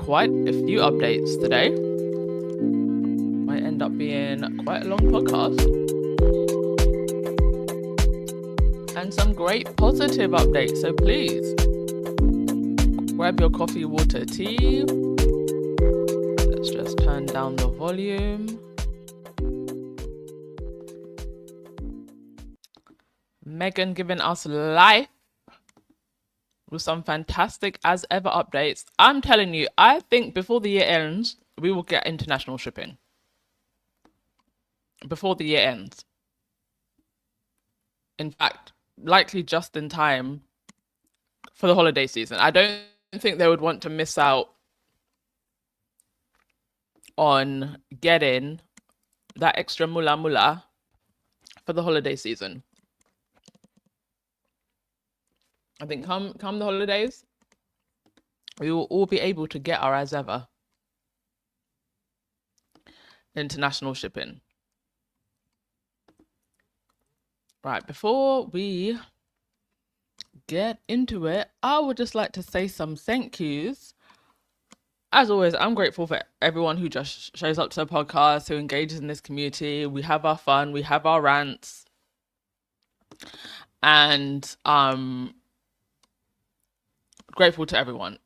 quite a few updates today. Might end up being quite a long podcast. And some great positive updates, so please grab your coffee, water, tea. Let's just turn down the volume. Meghan giving us life with some fantastic as ever updates. I'm telling you, I think before the year ends, we will get international shipping. Before the year ends. In fact, likely just in time for the holiday season. I don't think they would want to miss out on getting that extra mula for the holiday season. I think come the holidays, we will all be able to get our as ever international shipping. Right, before we get into it, I would just like to say some thank yous. As always, I'm grateful for everyone who just shows up to the podcast, who engages in this community. We have our fun, we have our rants. And grateful to everyone,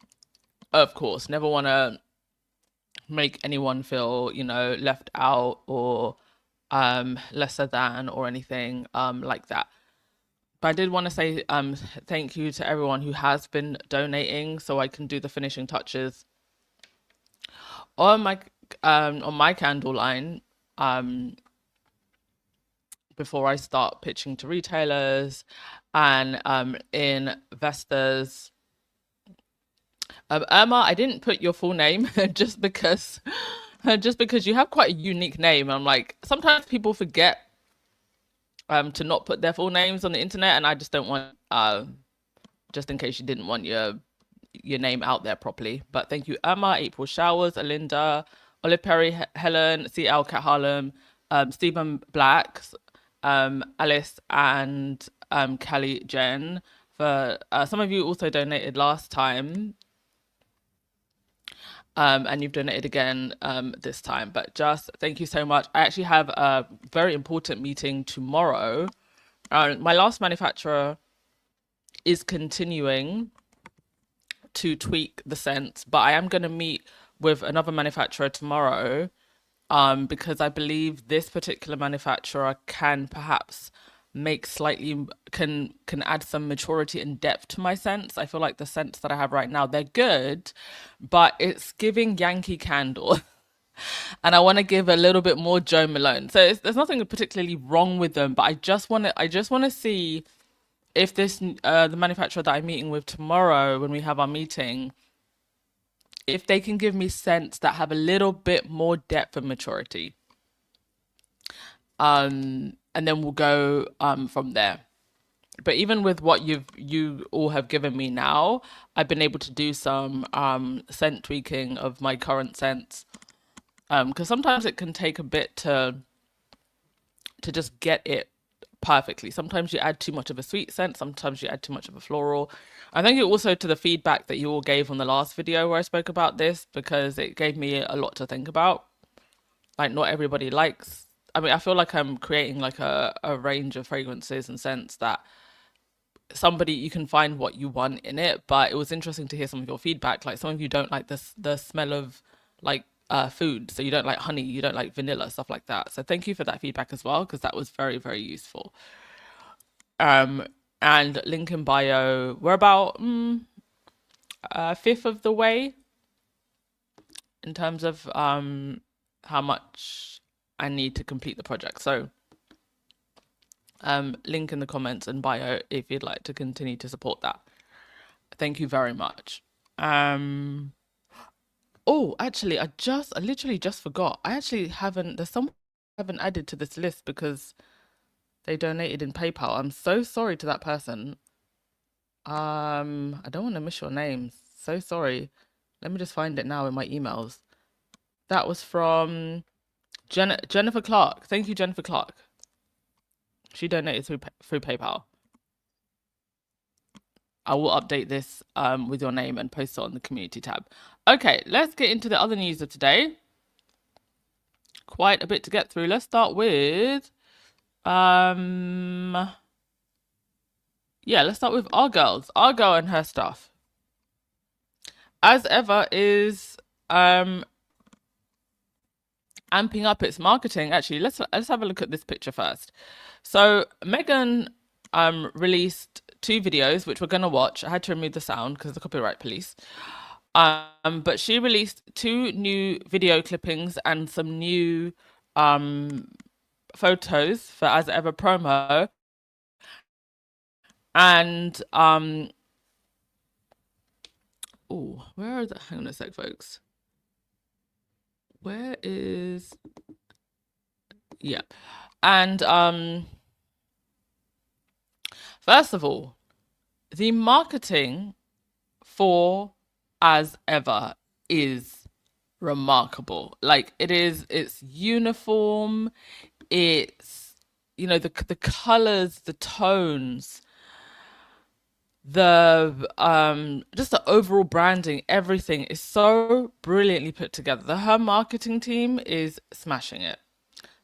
of course. Never want to make anyone feel, left out or lesser than or anything like that. But I did want to say thank you to everyone who has been donating so I can do the finishing touches on my candle line before I start pitching to retailers and investors. Irma, I didn't put your full name just because you have quite a unique name. I'm like, sometimes people forget to not put their full names on the internet, and I just don't want just in case you didn't want your name out there properly. But thank you, Irma, April Showers, Alinda, Olive Perry, Helen, CL Cat Harlem, Stephen Black, Alice, and Kelly Jen. For some of you also donated last time. And you've donated again this time, but just thank you so much. I actually have a very important meeting tomorrow. My last manufacturer is continuing to tweak the scents, but I am going to meet with another manufacturer tomorrow because I believe this particular manufacturer can perhaps can add some maturity and depth to my scents. I feel like the scents that I have right now, they're good, but it's giving Yankee Candle. And I want to give a little bit more Joe Malone. So there's nothing particularly wrong with them, but I just want to see if this the manufacturer that I'm meeting with tomorrow when we have our meeting, if they can give me scents that have a little bit more depth and maturity. And then we'll go from there. But even with what you all have given me now, I've been able to do some scent tweaking of my current scents. Because sometimes it can take a bit to just get it perfectly. Sometimes you add too much of a sweet scent, sometimes you add too much of a floral. I thank you also to the feedback that you all gave on the last video where I spoke about this, because it gave me a lot to think about. Like, not everybody likes... I feel like I'm creating like a range of fragrances and scents that you can find what you want in it, but it was interesting to hear some of your feedback. Like, some of you don't like the smell of like food, so you don't like honey, you don't like vanilla, stuff like that. So thank you for that feedback as well, because that was very, very useful. And link in bio, we're about a fifth of the way in terms of how much I need to complete the project. So link in the comments and bio if you'd like to continue to support that. Thank you very much. Oh, actually, I literally just forgot. There's someone I haven't added to this list because they donated in PayPal. I'm so sorry to that person. I don't want to miss your name. So sorry. Let me just find it now in my emails. That was from Jennifer Clark. Thank you, Jennifer Clark. She donated through PayPal. I will update this with your name and post it on the community tab. Okay, let's get into the other news of today. Quite a bit to get through. Let's start with let's start with our girls. Our girl and her stuff. As ever is amping up its marketing. Actually, let's have a look at this picture first. So Meghan released 2 videos which we're gonna watch. I had to remove the sound because of the copyright police. But she released 2 new video clippings and some new photos for As Ever promo. And where are the, hang on a sec, folks. Where is, yeah. And first of all, the marketing for As Ever is remarkable. Like it's uniform, it's, you know, the colors, the tones, the just the overall branding, everything is so brilliantly put together. Her marketing team is smashing it.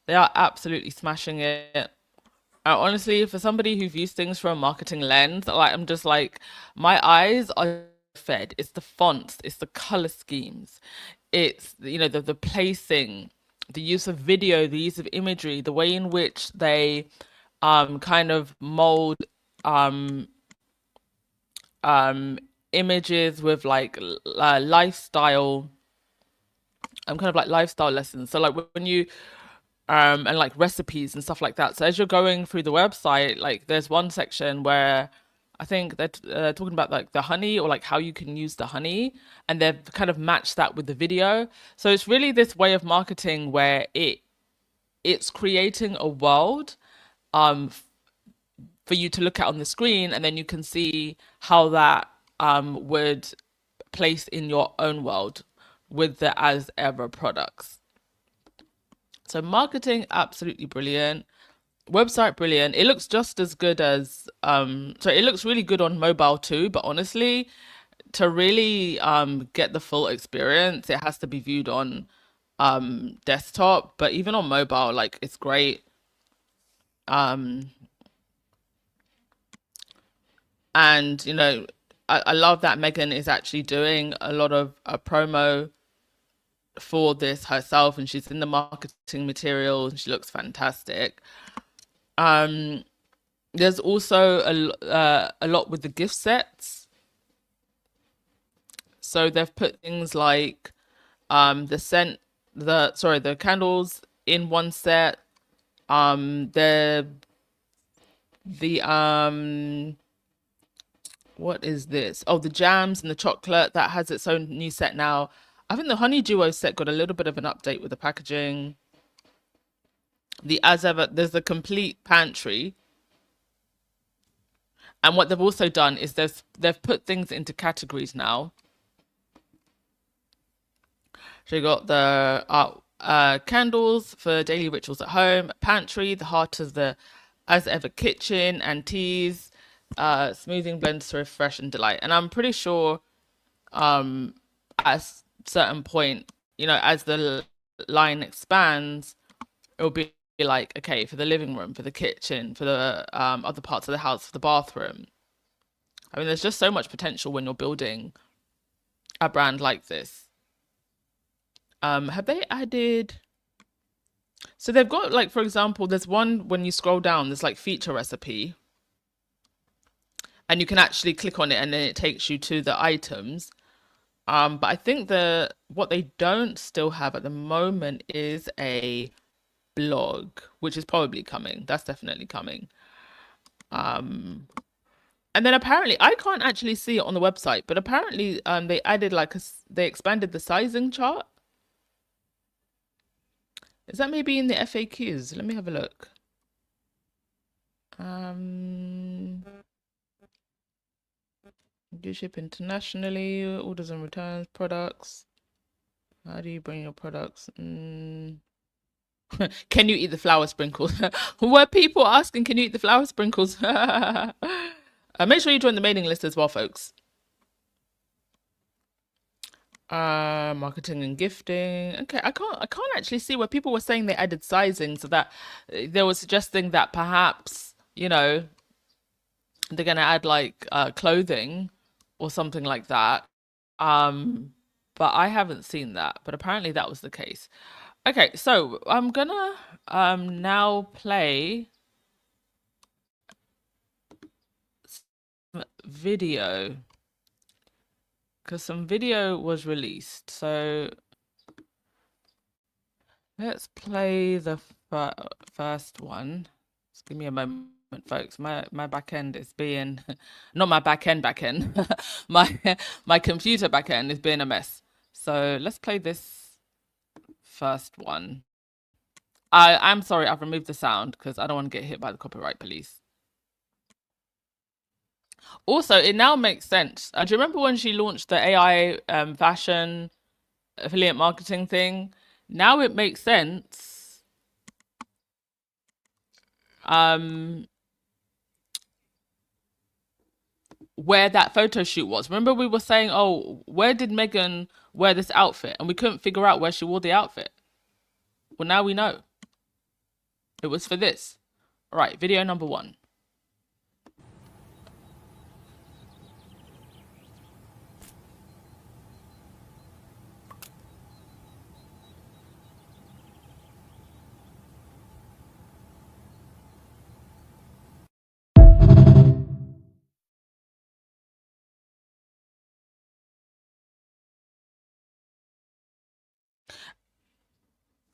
They are absolutely smashing it. Honestly, for somebody who views things from a marketing lens, like I'm just like, my eyes are fed. It's the fonts, it's the color schemes, it's, you know, the placing, the use of video, the use of imagery, the way in which they kind of mold images with like lifestyle, kind of like lifestyle lessons. So like when you and like recipes and stuff like that. So as you're going through the website, like there's one section where I think they're talking about like the honey, or like how you can use the honey, and they've kind of matched that with the video. So it's really this way of marketing where it's creating a world for you to look at on the screen, and then you can see how that would place in your own world with the As Ever products. So marketing, absolutely brilliant. Website, brilliant. It looks just as good as so it looks really good on mobile too, but honestly, to really get the full experience, it has to be viewed on desktop, but even on mobile, like it's great. And you know, I love that Meghan is actually doing a lot of promo for this herself, and she's in the marketing materials, and she looks fantastic. There's also a lot with the gift sets. So they've put things like the candles in one set. The what is this? Oh, the jams and the chocolate, that has its own new set now. I think the honey duo set got a little bit of an update with the packaging. The As Ever, there's the complete pantry. And what they've also done is they've put things into categories now. So you got the candles for daily rituals at home, pantry, the heart of the As Ever kitchen, and teas, smoothing blends to refresh and delight. And I'm pretty sure at a certain point, you know, as the line expands, it'll be like, okay, for the living room, for the kitchen, for the other parts of the house, for the bathroom. I mean, there's just so much potential when you're building a brand like this. Have they added? So they've got, like, for example, there's one when you scroll down, there's like feature recipe, and you can actually click on it, and then it takes you to the items. But I think what they don't still have at the moment is a blog, which is probably coming. That's definitely coming. And then apparently, I can't actually see it on the website, but apparently they added they expanded the sizing chart. Is that maybe in the FAQs? Let me have a look. Do you ship internationally? Orders and returns, products. How do you bring your products? Can you eat the flour sprinkles? Were people asking, can you eat the flour sprinkles? Make sure you join the mailing list as well, folks. Marketing and gifting. Okay, I can't actually see where people were saying they added sizing, so that they were suggesting that perhaps, they're gonna add like clothing or something like that. Um, but I haven't seen that. But apparently that was the case. Okay, so I'm gonna now play video because some video was released. So let's play the first one. Just give me a moment, folks. My back end is being not my back end my my computer back end is being a mess. So let's play this first one. I'm sorry, I've removed the sound because I don't want to get hit by the copyright police. Also, it now makes sense. Do you remember when she launched the AI fashion affiliate marketing thing? Now it makes sense. Where that photo shoot was. Remember we were saying, oh, where did Meghan wear this outfit? And we couldn't figure out where she wore the outfit. Well, now we know. It was for this. All right, video number 1.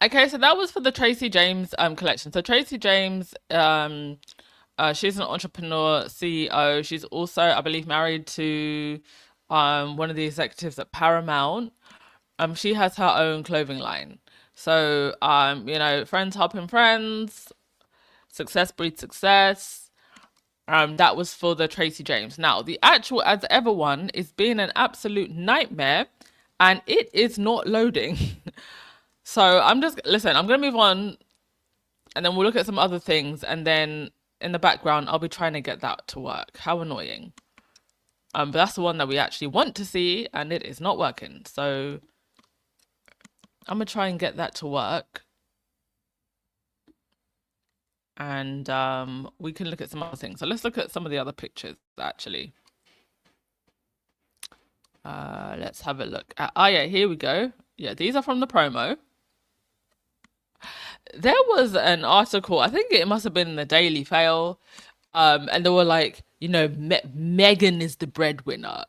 Okay, so that was for the Tracy James collection. So Tracy James, she's an entrepreneur, CEO. She's also, I believe, married to one of the executives at Paramount. She has her own clothing line. So friends helping friends, success breeds success. That was for the Tracy James. Now, the actual As Ever one is being an absolute nightmare, and it is not loading. So I'm gonna move on, and then we'll look at some other things, and then in the background I'll be trying to get that to work. How annoying. But that's the one that we actually want to see, and it is not working. So I'm gonna try and get that to work. And we can look at some other things. So let's look at some of the other pictures actually. Let's have a look at, yeah, here we go. Yeah, these are from the promo. There was an article, I think it must have been in the Daily Fail, and they were like, Meghan is the breadwinner.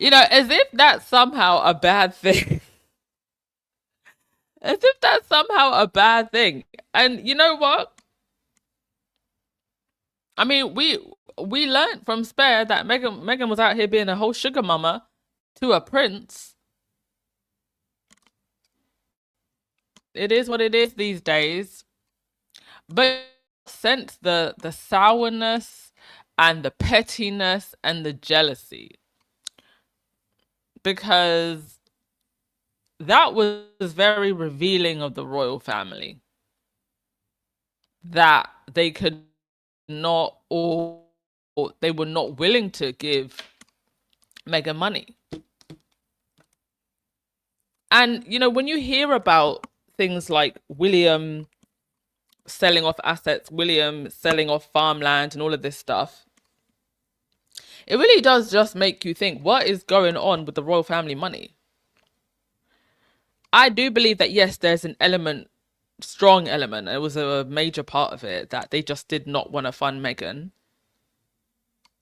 As if that's somehow a bad thing. As if that's somehow a bad thing. And you know what? I mean, we learned from Spare that Meghan was out here being a whole sugar mama to a prince. It is what it is these days. But sense the sourness and the pettiness and the jealousy, because that was very revealing of the royal family, that they could not, or they were not willing to give Meghan money. And when you hear about things like William selling off assets, William selling off farmland and all of this stuff, it really does just make you think, what is going on with the royal family money? I do believe that, yes, there's an element, strong element, it was a major part of it, that they just did not want to fund Meghan.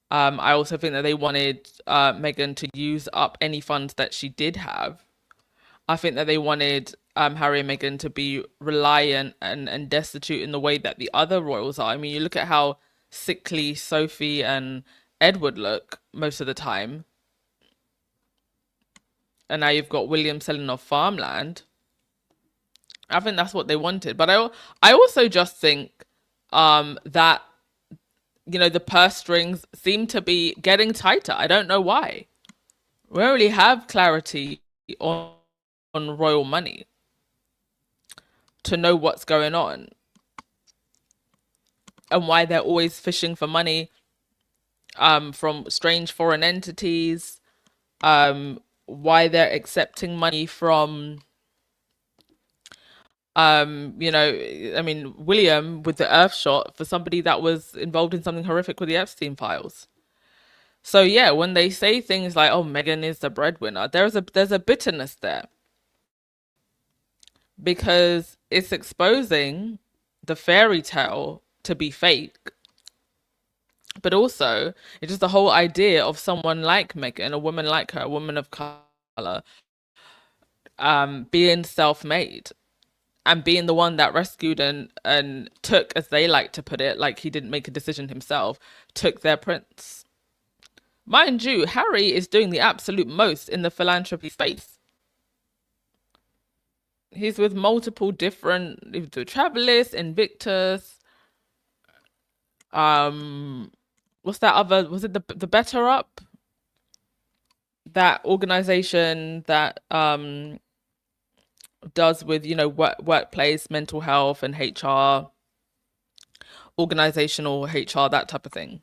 I also think that they wanted Meghan to use up any funds that she did have. I think that they wanted Harry and Meghan to be reliant and destitute in the way that the other royals are. I mean, you look at how sickly Sophie and Edward look most of the time. And now you've got William selling off farmland. I think that's what they wanted. But I also just think that, the purse strings seem to be getting tighter. I don't know why. We don't really have clarity on royal money to know what's going on and why they're always fishing for money from strange foreign entities, why they're accepting money from, you know, I mean, William with the Earth shot for somebody that was involved in something horrific with the Epstein files. So yeah, when they say things like, "Oh, Meghan is the breadwinner," there's a bitterness there because it's exposing the fairy tale to be fake, but also it's just the whole idea of someone like Meghan, a woman like her, a woman of color, being self-made and being the one that rescued and took, as they like to put it, like he didn't make a decision himself, took their prince. Mind you, Harry is doing the absolute most in the philanthropy space. He's with multiple different, the Travelist, Invictus, what's that other, was it the Better Up? That organization that does with, you know, workplace, mental health and HR, organizational HR, that type of thing.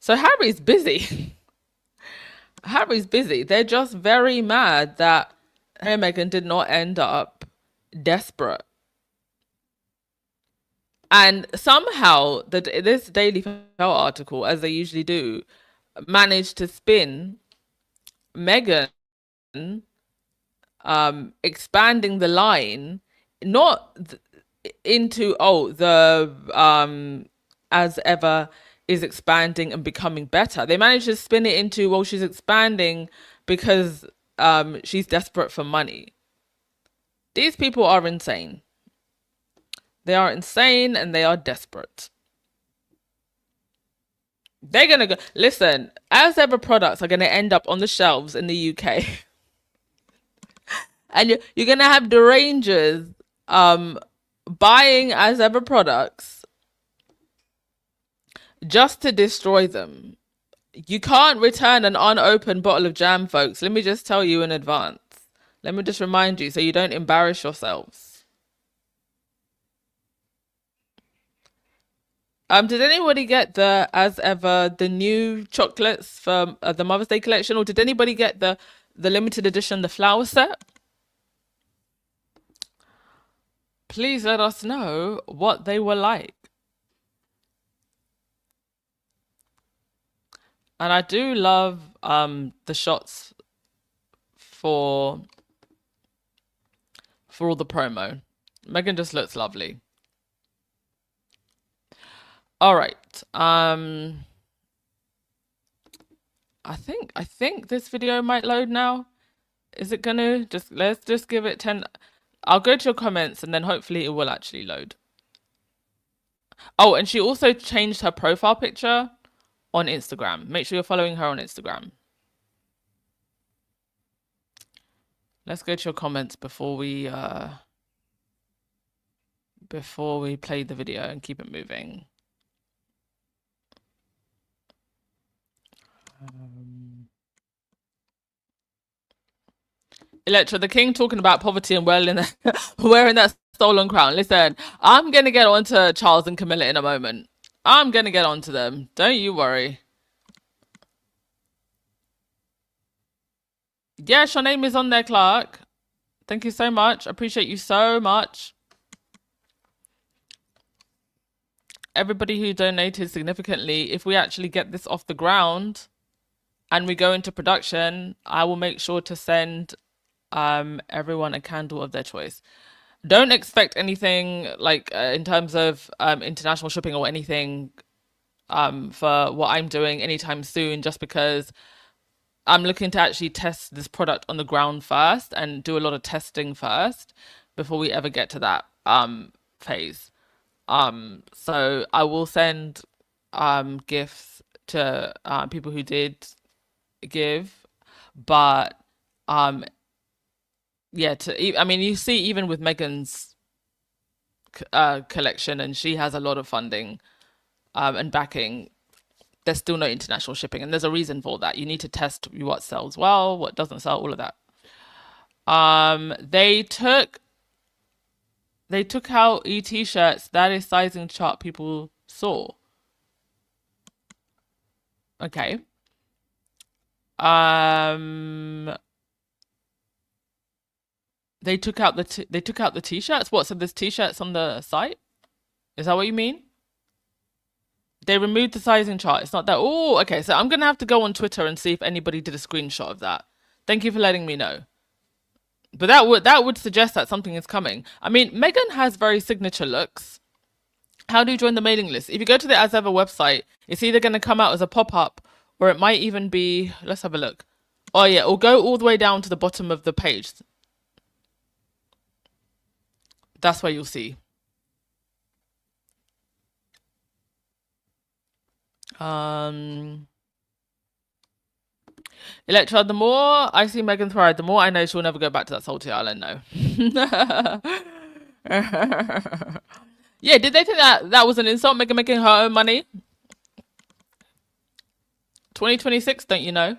So Harry's busy. Harry's busy. They're just very mad that Harry and Meghan did not end up desperate. And somehow this Daily Mail article, as they usually do, managed to spin Meghan expanding the line, not into, oh, the as ever is expanding and becoming better. They managed to spin it into, well, she's expanding because she's desperate for money. These people are insane. They are insane and they are desperate. They're gonna go, listen, as ever products are gonna end up on the shelves in the UK. And you're gonna have the Rangers buying as ever products just to destroy them. You can't return an unopened bottle of jam, folks. Let me just tell you in advance. Let me just remind you so you don't embarrass yourselves. Did anybody get the, as ever, the new chocolates for the Mother's Day collection, or did anybody get the limited edition, the flower set? Please let us know what they were like. And I do love the shots for all the promo. Meghan just looks lovely. All right. I think this video might load now. Is it gonna let's just give it 10. I'll go to your comments and then hopefully it will actually load. Oh, and she also changed her profile picture on Instagram. Make sure you're following her on Instagram. Let's go to your comments before we play the video and keep it moving. Electra, the king talking about poverty and wearing that stolen crown. Listen, I'm going to get on to Charles and Camilla in a moment. I'm going to get on to them. Don't you worry. Yes, your name is on there, Clark. Thank you so much. I appreciate you so much. Everybody who donated significantly, if we actually get this off the ground and we go into production, I will make sure to send everyone a candle of their choice. Don't expect anything like in terms of international shipping or anything for what I'm doing anytime soon, just because I'm looking to actually test this product on the ground first and do a lot of testing first before we ever get to that phase. So I will send gifts to people who did give, but yeah, I mean, you see, even with Meghan's collection, and she has a lot of funding and backing, there's still no international shipping, and there's a reason for that. You need to test what sells well, what doesn't sell, all of that. They took out e-t-shirts. That is sizing chart people saw. Okay. They took out the t-shirts. What? So there's t-shirts on the site? Is that what you mean? They removed the sizing chart. It's not that. Oh, okay. So I'm gonna have to go on Twitter and see if anybody did a screenshot of that. Thank you for letting me know. But that would suggest that something is coming. I mean, Meghan has very signature looks. How do you join the mailing list? If you go to the As Ever website, it's either going to come out as a pop-up or it might even be, let's have a look. Oh yeah, it'll go all the way down to the bottom of the page. That's where you'll see. Um, Electra, the more I see Meghan thrive, the more I know she'll never go back to that salty island. No. Yeah, did they think that was an insult? Meghan making her own money? 2026, don't you know?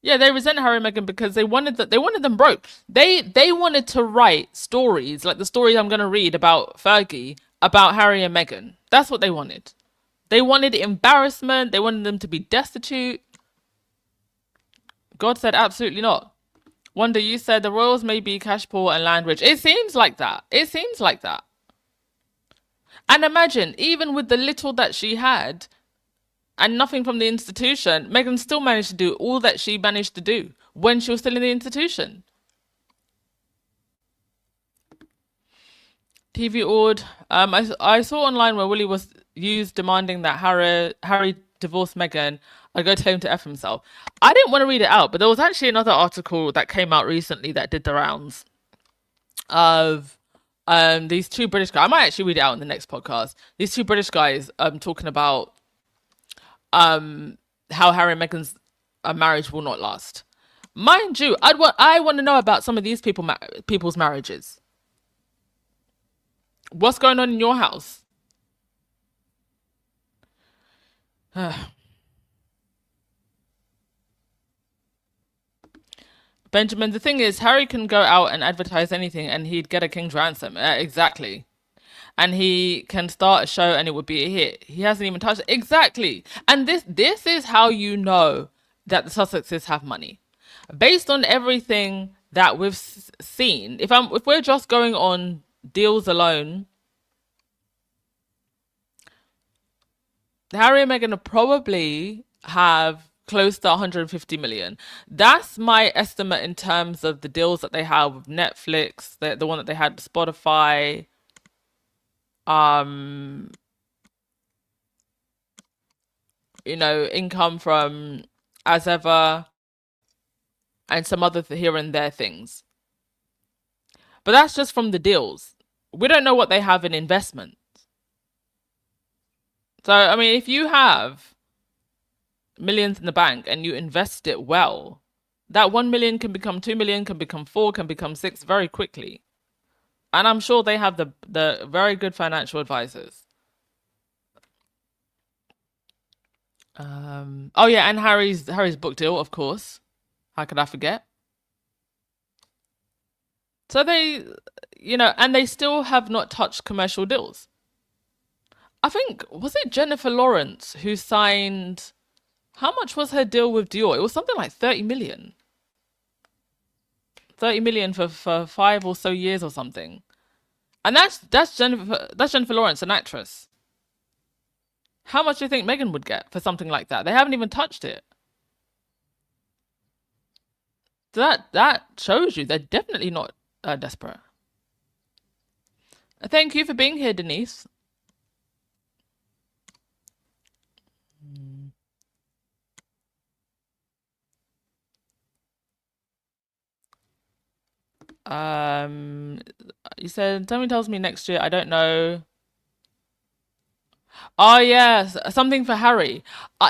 Yeah, they resent Harry and Meghan because they wanted them broke. They wanted to write stories like the story I'm gonna read about Fergie about Harry and Meghan. That's what they wanted. They wanted embarrassment. They wanted them to be destitute. God said absolutely not. Wonder, you said the royals may be cash poor and land rich. It seems like that. It seems like that. And imagine, even with the little that she had and nothing from the institution, Meghan still managed to do all that she managed to do when she was still in the institution. TV Ord. I saw online where Willie was used demanding that Harry divorce Meghan. I'd go tell him to F himself. I didn't want to read it out, but there was actually another article that came out recently that did the rounds of these two British guys. I might actually read it out in the next podcast. These two British guys talking about how Harry and Meghan's marriage will not last. Mind you, I want to know about some of these people's marriages. What's going on in your house? Benjamin, the thing is, Harry can go out and advertise anything and he'd get a king's ransom. Exactly. And he can start a show and it would be a hit. He hasn't even touched it. Exactly. And this is how you know that the Sussexes have money. Based on everything that we've seen, if we're just going on deals alone, Harry and Meghan probably have close to 150 million. That's my estimate in terms of the deals that they have with Netflix, the one that they had with Spotify, income from As Ever, and some other here and there things. But that's just from the deals. We don't know what they have in investment. So, I mean, if you have millions in the bank and you invest it well, that 1 million can become 2 million, can become 4, can become 6 very quickly. And I'm sure they have the very good financial advisors. Oh yeah, and Harry's book deal, of course. How could I forget? So they, and they still have not touched commercial deals. I think, was it Jennifer Lawrence who signed, how much was her deal with Dior? It was something like 30 million. 30 million for 5 or so years or something. And that's Jennifer Lawrence, an actress. How much do you think Meghan would get for something like that? They haven't even touched it. So that shows you they're definitely not desperate. Thank you for being here, Denise. You said Tommy tells me next year. I don't know. Oh yes, something for Harry.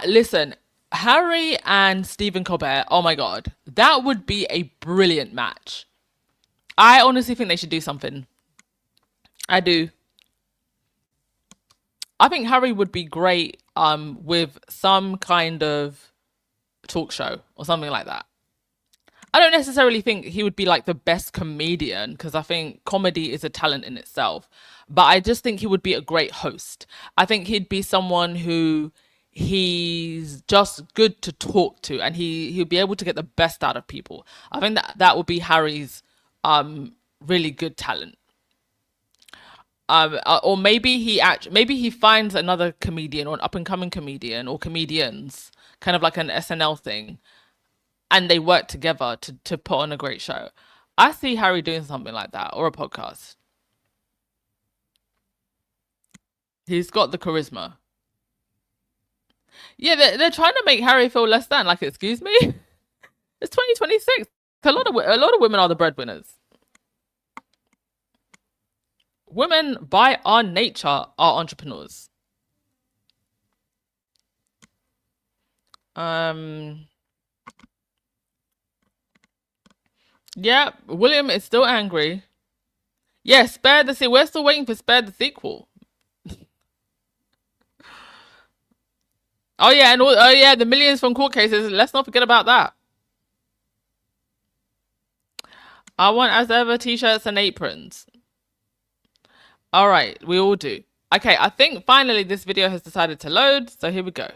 Listen, Harry and Stephen Colbert. Oh my God, that would be a brilliant match. I honestly think they should do something. I do. I think Harry would be great with some kind of talk show or something like that. I don't necessarily think he would be like the best comedian because I think comedy is a talent in itself. But I just think he would be a great host. I think he'd be someone who he's just good to talk to, and he'll be able to get the best out of people. I think that would be Harry's really good talent. Or maybe maybe he finds another comedian or an up and coming comedian or comedians, kind of like an SNL thing, and they work together to put on a great show. I see Harry doing something like that, or a podcast. He's got the charisma. Yeah, they're trying to make Harry feel less than. Like, excuse me, it's 2026. A lot of women are the breadwinners. Women, by our nature, are entrepreneurs. Um, yeah, William is still angry. Yeah, Spare the We're still waiting for Spare the sequel. Oh yeah, oh yeah, the millions from court cases. Let's not forget about that. I want as ever t-shirts and aprons. All right, we all do. Okay, I think finally this video has decided to load, so here we go.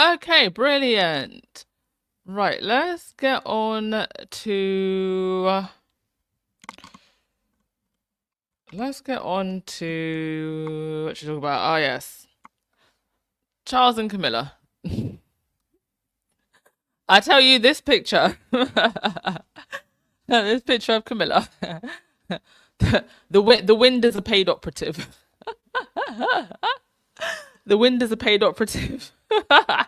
Okay, brilliant. Right, let's get on to what should we talk about? Oh yes, Charles and Camilla. I tell you, this picture, this picture of Camilla, the wind is a paid operative. The wind is a paid operative. why?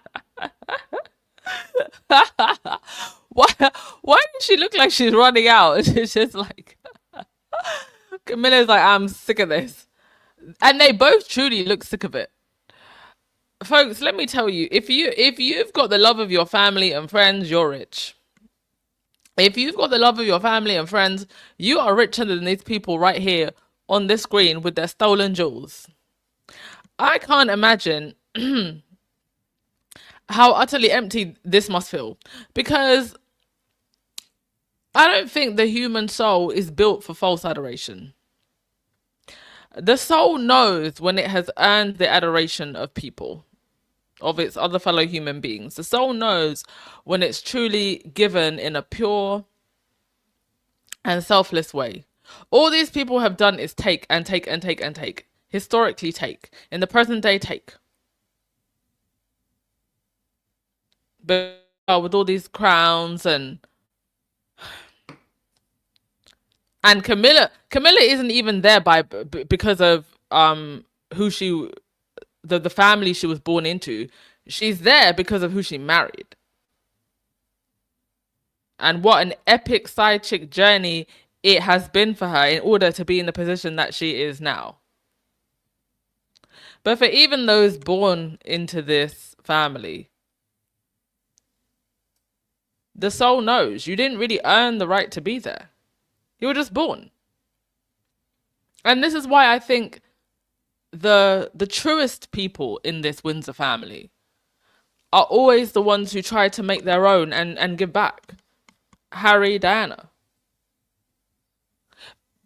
Why does she look like she's running out? It's just like Camilla's like, I'm sick of this, and they both truly look sick of it. Folks, let me tell you, if you've got the love of your family and friends, you're rich. If you've got the love of your family and friends, you are richer than these people right here on this screen with their stolen jewels. I can't imagine how utterly empty this must feel, because I don't think the human soul is built for false adoration. The soul knows when it has earned the adoration of people, of its other fellow human beings. The soul knows when it's truly given in a pure and selfless way. All these people have done is take and take and take and take. Historically take. In the present day take. But with all these crowns and Camilla isn't even there because of who she the family she was born into. She's there because of who she married. And what an epic side chick journey it has been for her in order to be in the position that she is now. But for even those born into this family, the soul knows you didn't really earn the right to be there. You were just born. And this is why I think the truest people in this Windsor family are always the ones who try to make their own and give back. Harry, Diana.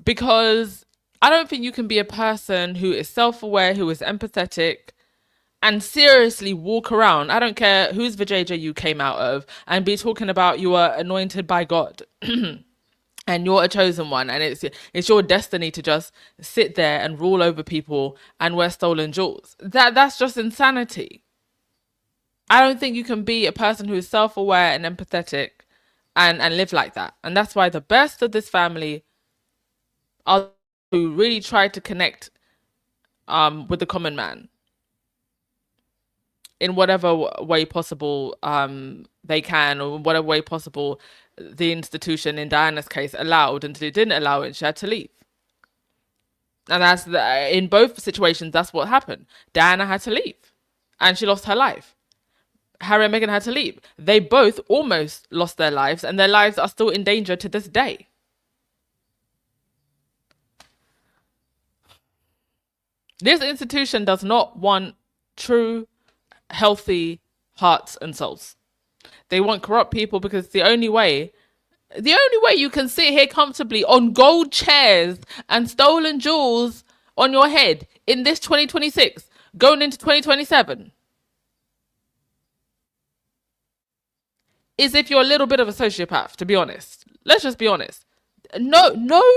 Because I don't think you can be a person who is self-aware, who is empathetic, and seriously walk around, I don't care whose vajayjay you came out of, and be talking about you are anointed by God. and you're a chosen one, and it's your destiny to just sit there and rule over people and wear stolen jewels. That's just insanity. I don't think you can be a person who is self-aware and empathetic and live like that. And that's why the best of this family are who really try to connect with the common man in whatever way possible they can, or whatever way possible the institution, in Diana's case, allowed. Until it didn't allow it, she had to leave. And in both situations, that's what happened. Diana had to leave, and she lost her life. Harry and Meghan had to leave. They both almost lost their lives, and their lives are still in danger to this day. This institution does not want true, healthy hearts and souls. They want corrupt people, because the only way you can sit here comfortably on gold chairs and stolen jewels on your head in this 2026, going into 2027, is if you're a little bit of a sociopath, to be honest. Let's just be honest. No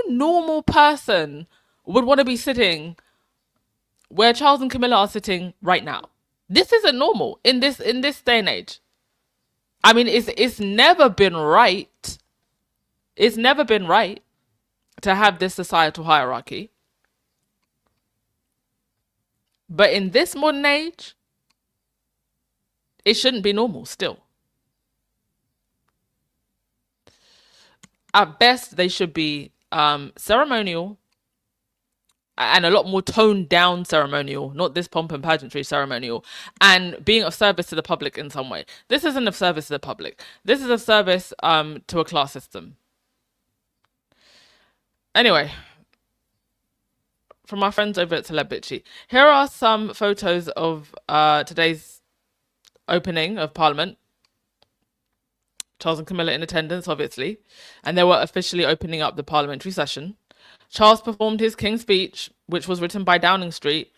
normal person would want to be sitting where Charles and Camilla are sitting right now. This isn't normal in this day and age. I mean, it's never been right. It's never been right to have this societal hierarchy. But in this modern age, it shouldn't be normal still. At best, they should be ceremonial, and a lot more toned down ceremonial, not this pomp and pageantry ceremonial, and being of service to the public in some way. This isn't of service to the public. This is of service to a class system. Anyway, from our friends over at Celeb Bitchy, here are some photos of today's opening of Parliament. Charles and Camilla in attendance, obviously, and they were officially opening up the parliamentary session. Charles performed his King's Speech, which was written by Downing Street,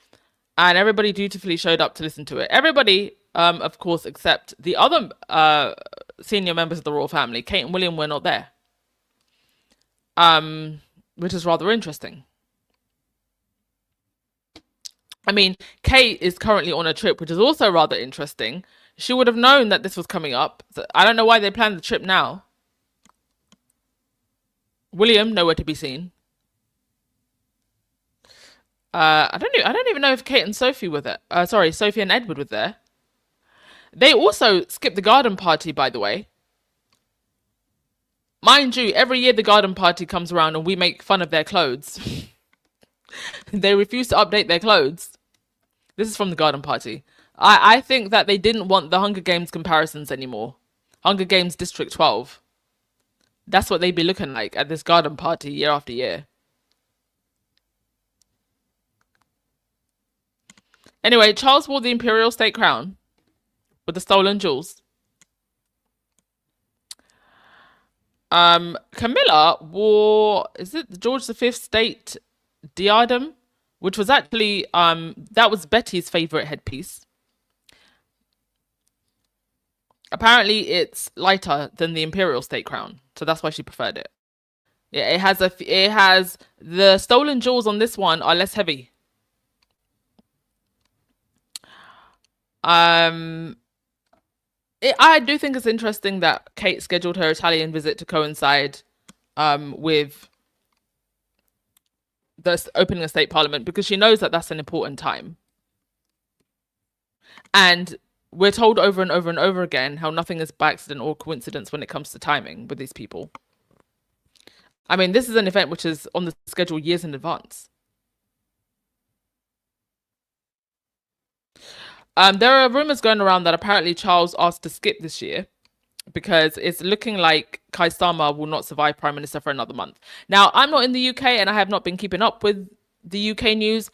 and everybody dutifully showed up to listen to it. Everybody, of course, except the other senior members of the royal family. Kate and William were not there, which is rather interesting. I mean, Kate is currently on a trip, which is also rather interesting. She would have known that this was coming up. So I don't know why they planned the trip now. William, nowhere to be seen. I don't even know if Kate and Sophie were there. Sophie and Edward were there. They also skipped the garden party, by the way. Mind you, every year the garden party comes around and we make fun of their clothes. They refuse to update their clothes. This is from the garden party. I think that they didn't want the Hunger Games comparisons anymore. Hunger Games District 12. That's what they'd be looking like at this garden party year after year. Anyway, Charles wore the imperial state crown with the stolen jewels. Camilla wore, is it the George V state diadem? Which was actually, that was Betty's favourite headpiece. Apparently, it's lighter than the imperial state crown, so that's why she preferred it. Yeah, it has the stolen jewels on this one are less heavy. I do think it's interesting that Kate scheduled her Italian visit to coincide with the opening of state parliament, because she knows that that's an important time. And we're told over and over and over again how nothing is by accident or coincidence when it comes to timing with these people. I mean, this is an event which is on the schedule years in advance. There are rumors going around that apparently Charles asked to skip this year because it's looking like Keir Starmer will not survive Prime Minister for another month. Now, I'm not in the UK and I have not been keeping up with the UK news.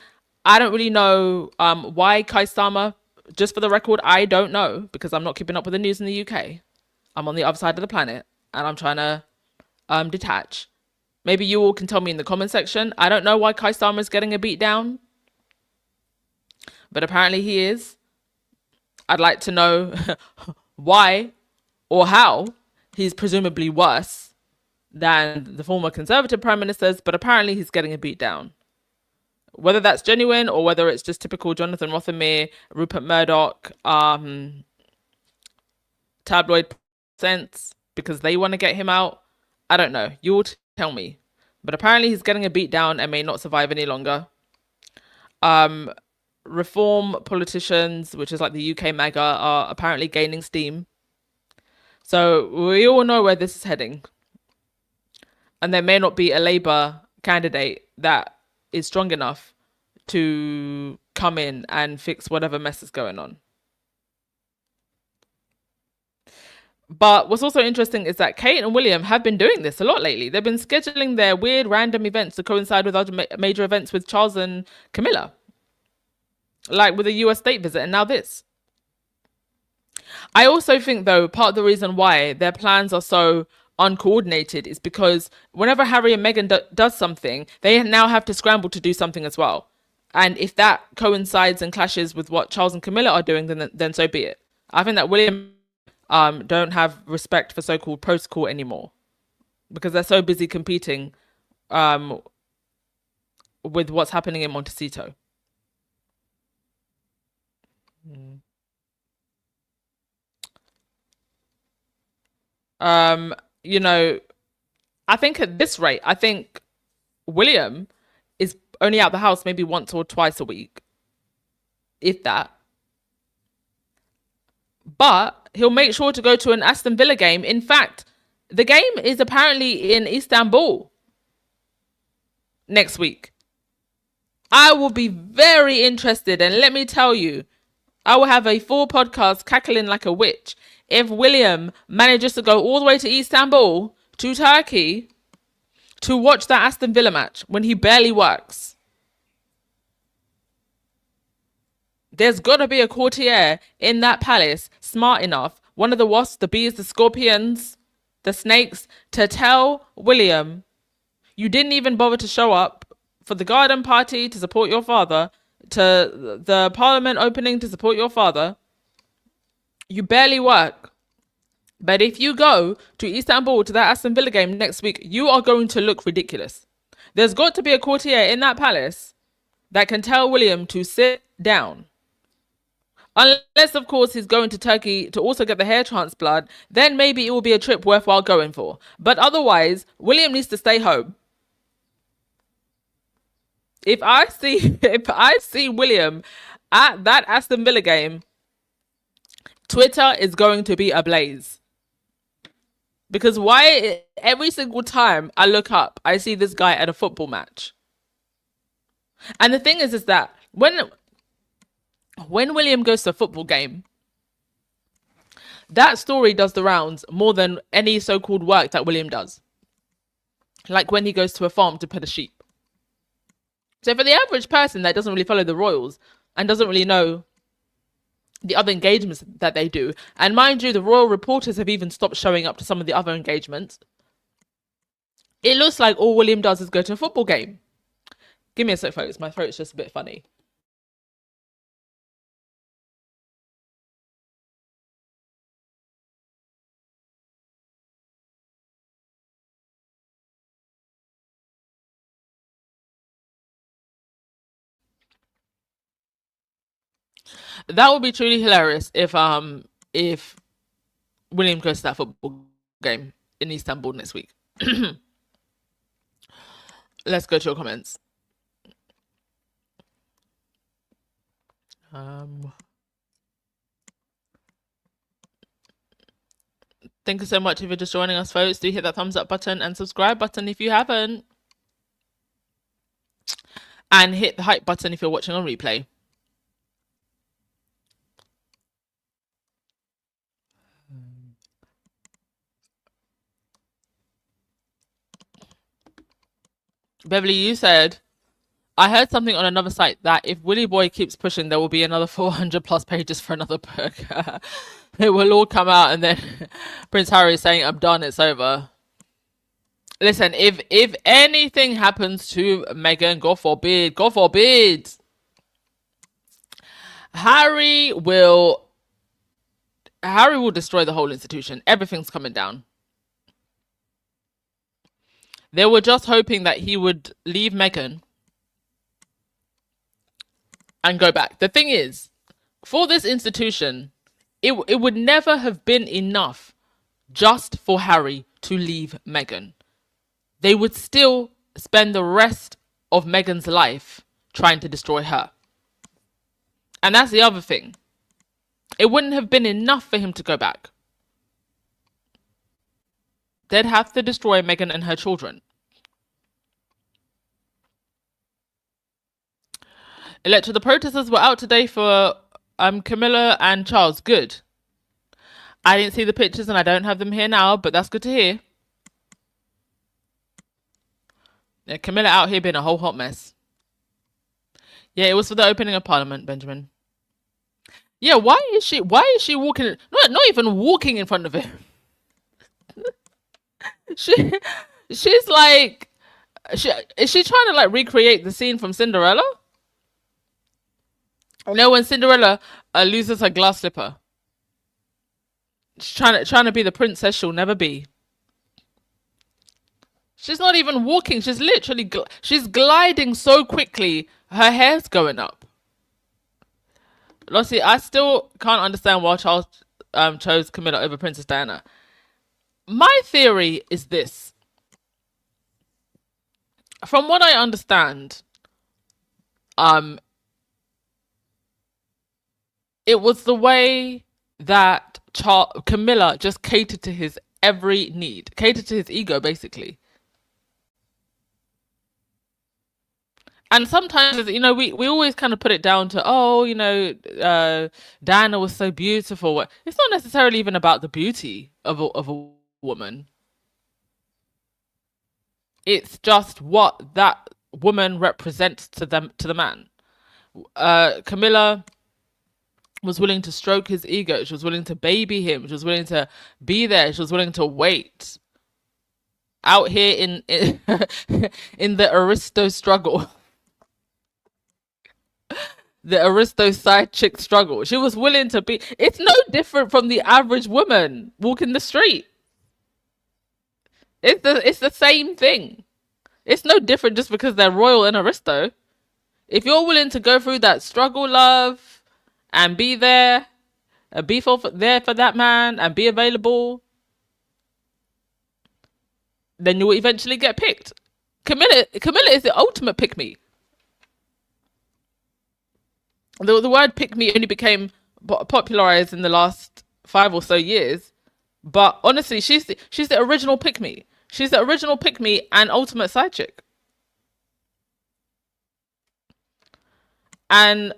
I don't really know why Keir Starmer, just for the record, I don't know, because I'm not keeping up with the news in the UK. I'm on the other side of the planet and I'm trying to detach. Maybe you all can tell me in the comment section. I don't know why Keir Starmer is getting a beat down, but apparently he is. I'd like to know why or how he's presumably worse than the former Conservative prime ministers, but apparently he's getting a beat down. Whether that's genuine or whether it's just typical Jonathan Rothermere, Rupert Murdoch, tabloid sense because they want to get him out, I don't know. You'll tell me. But apparently he's getting a beat down and may not survive any longer. Reform politicians, which is like the UK MAGA, are apparently gaining steam. So we all know where this is heading. And there may not be a Labour candidate that is strong enough to come in and fix whatever mess is going on. But what's also interesting is that Kate and William have been doing this a lot lately. They've been scheduling their weird random events to coincide with other major events with Charles and Camilla. Like with a US state visit and now this. I also think, though, part of the reason why their plans are so uncoordinated is because whenever Harry and Meghan does something, they now have to scramble to do something as well. And if that coincides and clashes with what Charles and Camilla are doing, then so be it. I think that William don't have respect for so-called protocol anymore because they're so busy competing with what's happening in Montecito. You know, I think at this rate, I think William is only out the house maybe once or twice a week, if that. But he'll make sure to go to an Aston Villa game. In fact, the game is apparently in Istanbul next week. I will be very interested, and let me tell you, I will have a full podcast cackling like a witch if William manages to go all the way to Istanbul, to Turkey, to watch that Aston Villa match when he barely works. There's got to be a courtier in that palace smart enough, one of the wasps, the bees, the scorpions, the snakes, to tell William, you didn't even bother to show up for the garden party to support your father, to the parliament opening to support your father. You barely work. But if you go to Istanbul to that Aston Villa game next week, you are going to look ridiculous. There's got to be a courtier in that palace that can tell William to sit down. Unless, of course, he's going to Turkey to also get the hair transplant, then maybe it will be a trip worthwhile going for. But otherwise, William needs to stay home. If I see William at that Aston Villa game, Twitter is going to be ablaze. Because why every single time I look up, I see this guy at a football match. And the thing is that when William goes to a football game, that story does the rounds more than any so-called work that William does. Like when he goes to a farm to put a sheep. So for the average person that doesn't really follow the royals and doesn't really know the other engagements that they do, and mind you, the royal reporters have even stopped showing up to some of the other engagements, it looks like all William does is go to a football game. Give me a sec, folks. My throat's just a bit funny. That would be truly hilarious if William goes to that football game in Istanbul next week. Let's go to your comments. Thank you so much if you're just joining us, folks. Do hit that thumbs up button and subscribe button if you haven't. And hit the hype button if you're watching on replay. Beverly, you said, I heard something on another site that if Willy Boy keeps pushing, there will be another 400 plus pages for another book. It will all come out and then Prince Harry is saying, I'm done, it's over. Listen, if anything happens to Meghan, God forbid, Harry will destroy the whole institution. Everything's coming down. They were just hoping that he would leave Meghan and go back. The thing is, for this institution, it would never have been enough just for Harry to leave Meghan. They would still spend the rest of Meghan's life trying to destroy her. And that's the other thing. It wouldn't have been enough for him to go back. They'd have to destroy Meghan and her children. Electra, the protesters were out today for Camilla and Charles. Good. I didn't see the pictures and I don't have them here now, but that's good to hear. Yeah, Camilla out here being a whole hot mess. Yeah, it was for the opening of Parliament, Benjamin. Yeah, why is she walking? Not even walking in front of him. she she's like, is she trying to like recreate the scene from Cinderella? You know when Cinderella loses her glass slipper. She's trying to be the princess she'll never be. She's not even walking. She's literally she's gliding so quickly. Her hair's going up. Lossie, I still can't understand why Charles chose Camilla over Princess Diana. My theory is this. From what I understand, it was the way that Camilla just catered to his every need, catered to his ego, basically. And sometimes, you know, we always kind of put it down to, oh, you know, Diana was so beautiful. It's not necessarily even about the beauty of a woman. It's just what that woman represents to the man. Camilla was willing to stroke his ego. She was willing to baby him. She was willing to be there. She was willing to wait. Out here in in the aristo struggle. The aristo side chick struggle. She was willing to be. It's no different from the average woman walking the street. It's the same thing. It's no different just because they're royal and aristo. If you're willing to go through that struggle, love, and be there, and be there for that man, and be available, then you will eventually get picked. Camilla is the ultimate pick me. The word pick me only became popularized in the last 5 or so years, but honestly, she's the original pick me. She's the original pick me and ultimate side chick. And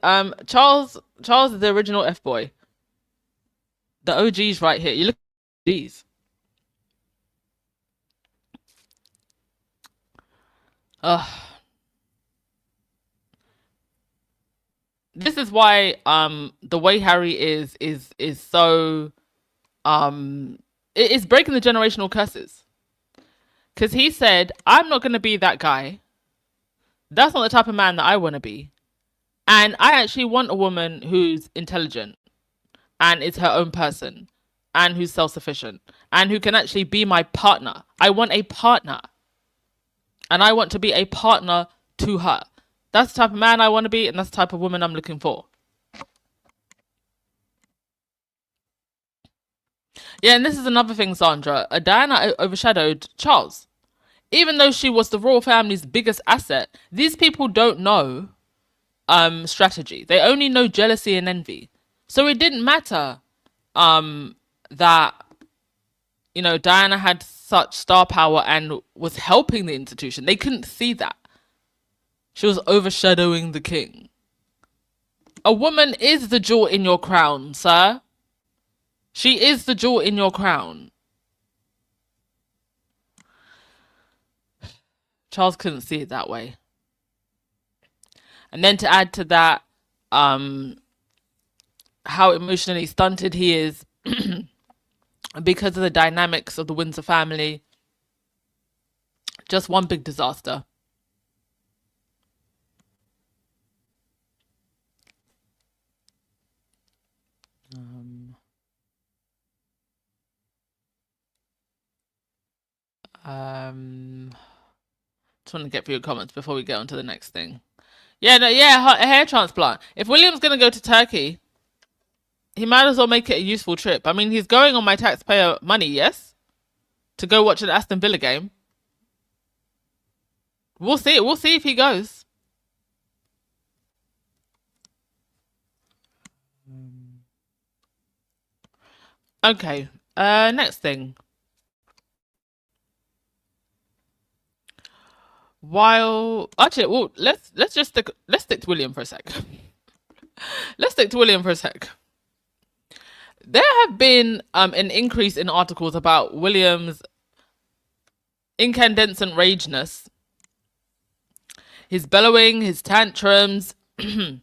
Charles is the original F boy. The OG's right here. You look at these. This is why the way Harry is so it is breaking the generational curses. Because he said, I'm not going to be that guy. That's not the type of man that I want to be. And I actually want a woman who's intelligent and is her own person and who's self-sufficient and who can actually be my partner. I want a partner. And I want to be a partner to her. That's the type of man I want to be, and that's the type of woman I'm looking for. Yeah, and this is another thing, Sandra. Diana overshadowed Charles. Even though she was the royal family's biggest asset, these people don't know strategy. They only know jealousy and envy. So it didn't matter that, you know, Diana had such star power and was helping the institution. They couldn't see that. She was overshadowing the king. A woman is the jewel in your crown, sir. She is the jewel in your crown. Charles couldn't see it that way. And then to add to that, how emotionally stunted he is because of the dynamics of the Windsor family. Just one big disaster. Just want to get through your comments before we get on to the next thing. Yeah, no, yeah, a hair transplant. If William's gonna go to Turkey, he might as well make it a useful trip. I mean, he's going on my taxpayer money, yes, to go watch an Aston Villa game. We'll see. We'll see if he goes. Okay. Next thing. While actually, well, let's stick to William for a sec. Let's stick to William for a sec. There have been an increase in articles about William's incandescent rageness, his bellowing, his tantrums. We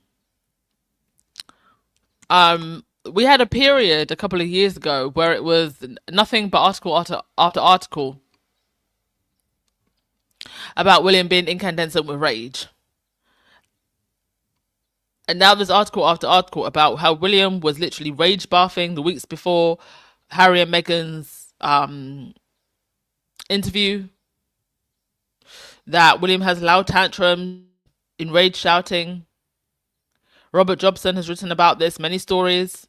had a period a couple of years ago where it was nothing but article after article about William being incandescent with rage. And now there's article after article about how William was literally rage bathing the weeks before Harry and Meghan's interview. That William has loud tantrums, enraged shouting. Robert Jobson has written about this, many stories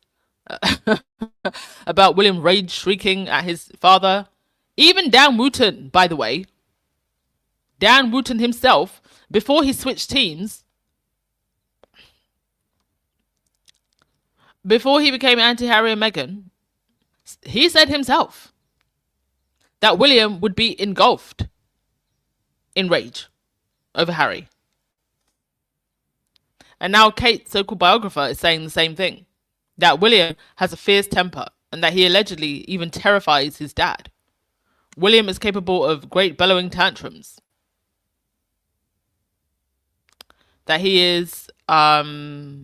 about William rage shrieking at his father. Even Dan Wooten, by the way, Dan Wooten himself, before he switched teams, before he became anti-Harry and Meghan, he said himself that William would be engulfed in rage over Harry. And now Kate's so-called biographer is saying the same thing, that William has a fierce temper and that he allegedly even terrifies his dad. William is capable of great bellowing tantrums. That he is that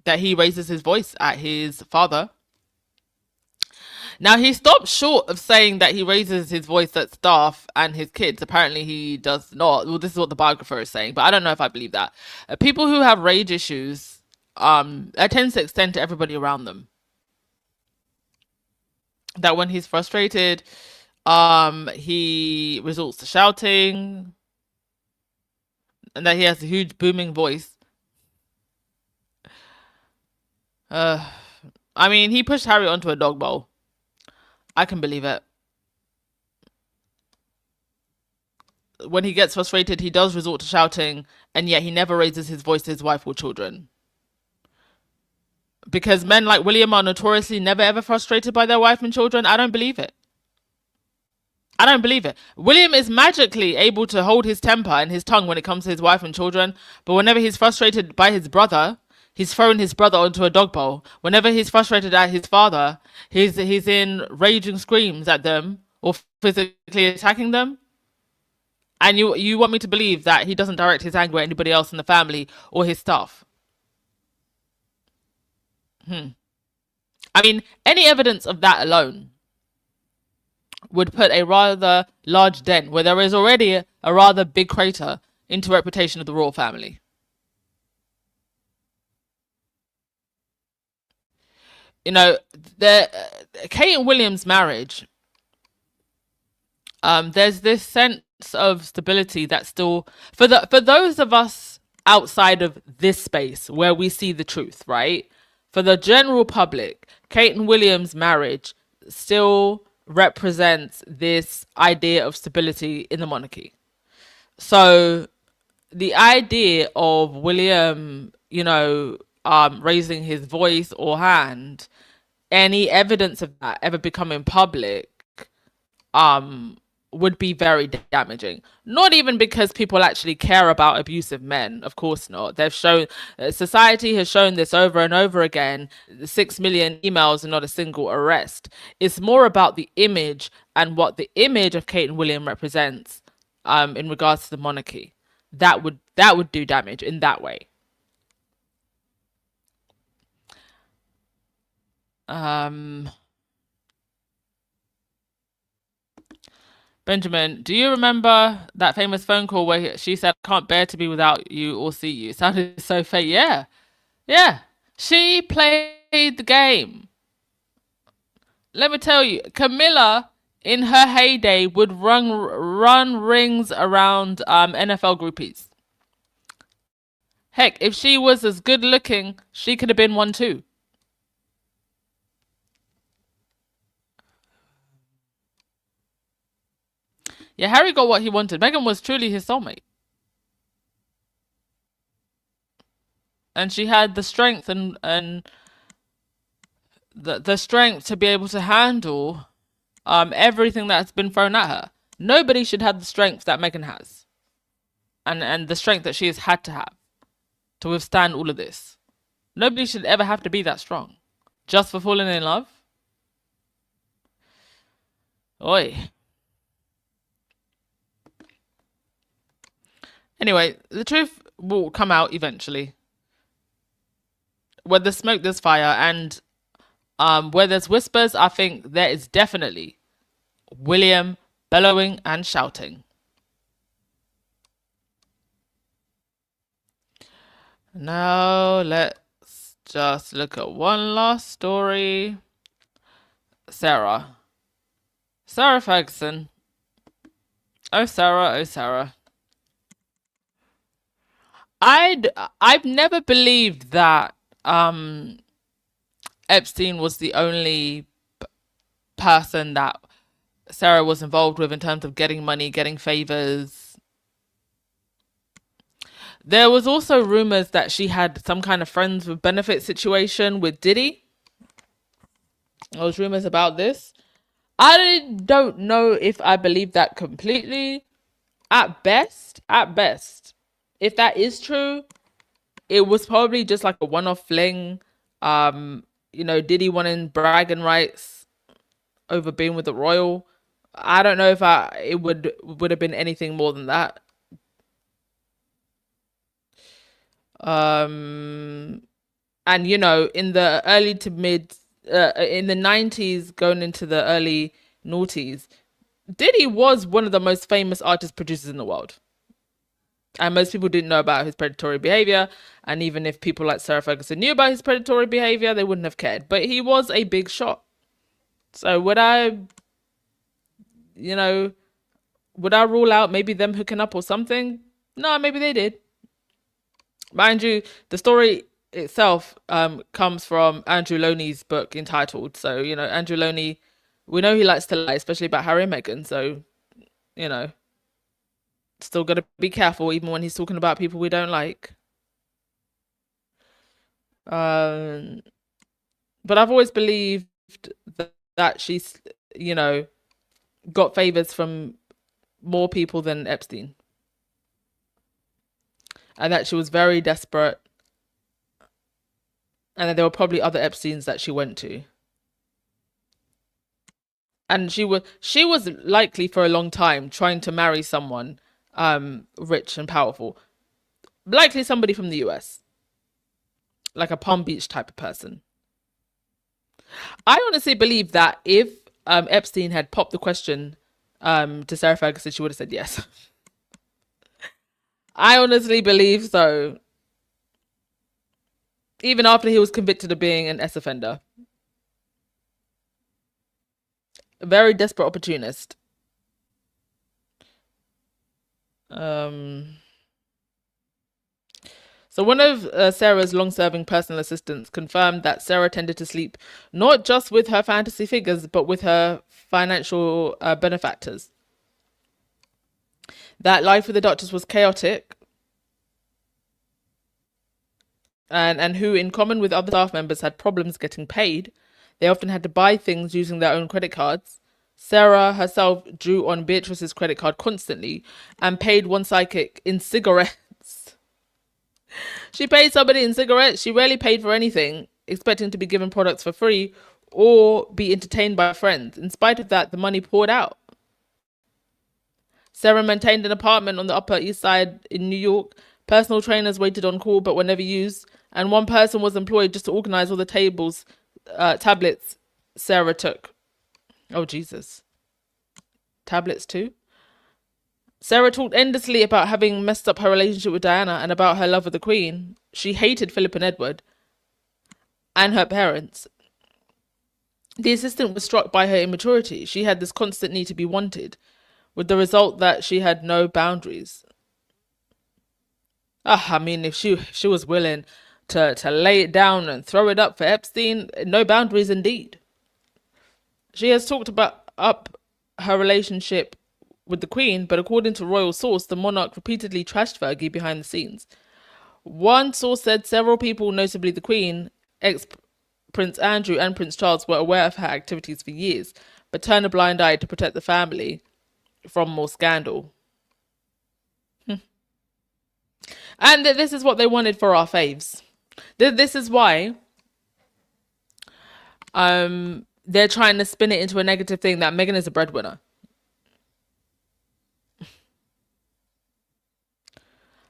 he raises his voice at his father. Now, he stopped short of saying that he raises his voice at staff and his kids. Apparently, he does not. Well, this is what the biographer is saying, but I don't know if I believe that. People who have rage issues, that tends to extend to everybody around them. That when he's frustrated, he resorts to shouting, and that he has a huge booming voice. I mean, he pushed Harry onto a dog bowl. I can believe it. When he gets frustrated, he does resort to shouting, and yet he never raises his voice to his wife or children. Because men like William are notoriously never ever frustrated by their wife and children. I don't believe it. I don't believe it. William is magically able to hold his temper and his tongue when it comes to his wife and children, but whenever he's frustrated by his brother, he's throwing his brother onto a dog bowl. Whenever he's frustrated at his father, he's in raging screams at them or physically attacking them. And you want me to believe that he doesn't direct his anger at anybody else in the family or his staff? I mean, any evidence of that alone would put a rather large dent where there is already a rather big crater into reputation of the royal family. You know, the Kate and William's marriage, there's this sense of stability that still, for those of us outside of this space where we see the truth, right? For the general public, Kate and William's marriage still represents this idea of stability in the monarchy. So the idea of William, raising his voice or hand, any evidence of that ever becoming public, would be very damaging. Not even because people actually care about abusive men. Of course not. They've shown, society has shown this over and over again. 6 million emails and not a single arrest. It's more about the image and what the image of Kate and William represents in regards to the monarchy. That would do damage in that way. Benjamin, do you remember that famous phone call where she said, "I can't bear to be without you or see you"? It sounded so fake. Yeah. She played the game. Let me tell you, Camilla in her heyday would run rings around NFL groupies. Heck, if she was as good looking, she could have been one too. Yeah, Harry got what he wanted. Meghan was truly his soulmate. And she had the strength and the strength to be able to handle everything that's been thrown at her. Nobody should have the strength that Meghan has. And the strength that she has had to have to withstand all of this. Nobody should ever have to be that strong. Just for falling in love? Oi. Anyway, the truth will come out eventually. Where there's smoke, there's fire. And where there's whispers, I think there is definitely William bellowing and shouting. Now let's just look at one last story. Sarah Ferguson. Oh Sarah, oh Sarah. I've never believed that Epstein was the only person that Sarah was involved with in terms of getting money, getting favors. There was also rumors that she had some kind of friends with benefit situation with Diddy. There was rumors about this. I don't know if I believe that completely. At best, if that is true, it was probably just like a one-off fling. Diddy wanting bragging rights over being with the royal. I don't know if it would have been anything more than that. And in the early to mid, in the 90s, going into the early noughties, Diddy was one of the most famous artist producers in the world. And most people didn't know about his predatory behavior. And even if people like Sarah Ferguson knew about his predatory behavior, they wouldn't have cared. But he was a big shot. So would I rule out maybe them hooking up or something? No, maybe they did. Mind you, the story itself comes from Andrew Loney's book entitled. So, Andrew Loney, we know he likes to lie, especially about Harry and Meghan. So, still got to be careful even when he's talking about people we don't like. But I've always believed that she's, got favors from more people than Epstein. And that she was very desperate. And that there were probably other Epsteins that she went to. And she was likely for a long time trying to marry someone rich and powerful. Likely somebody from the US. Like a Palm Beach type of person. I honestly believe that if Epstein had popped the question to Sarah Ferguson, she would have said yes. I honestly believe so. Even after he was convicted of being an ex-offender. A very desperate opportunist. So one of Sarah's long-serving personal assistants confirmed that Sarah tended to sleep not just with her fantasy figures, but with her financial benefactors. That life with the doctors was chaotic. And who, in common with other staff members, had problems getting paid. They often had to buy things using their own credit cards. Sarah herself drew on Beatrice's credit card constantly and paid one psychic in cigarettes. She paid somebody in cigarettes. She rarely paid for anything, expecting to be given products for free or be entertained by friends. In spite of that, the money poured out. Sarah maintained an apartment on the Upper East Side in New York. Personal trainers waited on call but were never used. And one person was employed just to organize all the tablets Sarah took. Oh, Jesus. Tablets too? Sarah talked endlessly about having messed up her relationship with Diana and about her love of the Queen. She hated Philip and Edward and her parents. The assistant was struck by her immaturity. She had this constant need to be wanted, with the result that she had no boundaries. I mean, if she was willing to lay it down and throw it up for Epstein, no boundaries indeed. She has talked about up her relationship with the Queen, but according to royal source, the monarch repeatedly trashed Fergie behind the scenes. One source said several people, notably the Queen, ex-Prince Andrew and Prince Charles, were aware of her activities for years, but turned a blind eye to protect the family from more scandal. And this is what they wanted for our faves. This is why they're trying to spin it into a negative thing that Meghan is a breadwinner.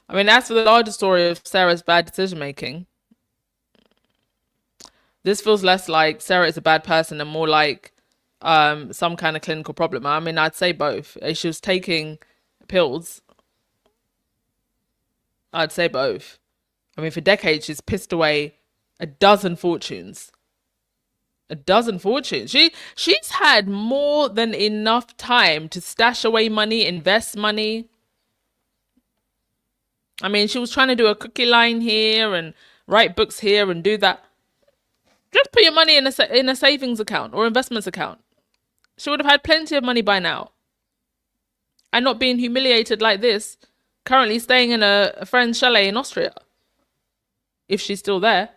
I mean, as for the larger story of Sarah's bad decision making, this feels less like Sarah is a bad person and more like some kind of clinical problem. I mean, I'd say both. If she was taking pills, I'd say both. I mean, for decades, she's pissed away a dozen fortunes. A dozen fortunes. She's had more than enough time to stash away money, invest money. I mean, she was trying to do a cookie line here and write books here and do that. Just put your money in a savings account or investments account. She would have had plenty of money by now. And not being humiliated like this, currently staying in a friend's chalet in Austria. If she's still there.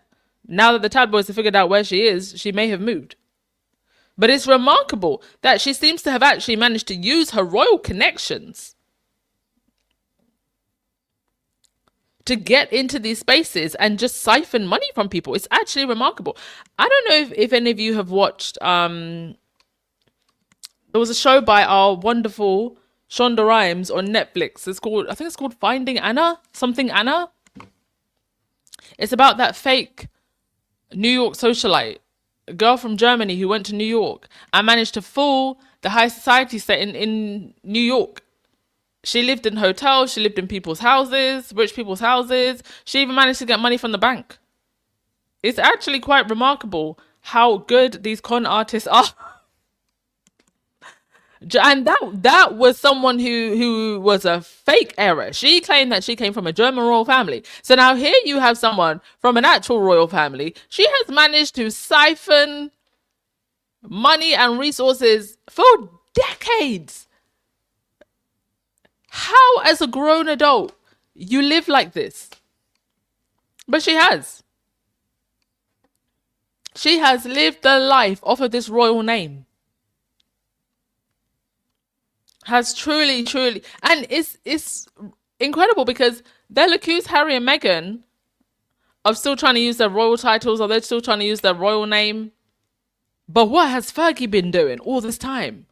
Now that the tabloids have figured out where she is, she may have moved. But it's remarkable that she seems to have actually managed to use her royal connections to get into these spaces and just siphon money from people. It's actually remarkable. I don't know if any of you have watched, there was a show by our wonderful Shonda Rhimes on Netflix. I think it's called Finding Anna, something Anna. It's about that fake New York socialite, a girl from Germany who went to New York and managed to fool the high society set in New York. She lived in hotels, she lived in people's houses, rich people's houses. She even managed to get money from the bank. It's actually quite remarkable how good these con artists are. And that was someone who was a fake heiress. She claimed that she came from a German royal family. So now here you have someone from an actual royal family. She has managed to siphon money and resources for decades. How, as a grown adult, you live like this? But she has. She has lived the life off of this royal name. Has truly, and it's incredible because they'll accuse Harry and Meghan of still trying to use their royal titles, or they're still trying to use their royal name. But what has Fergie been doing all this time?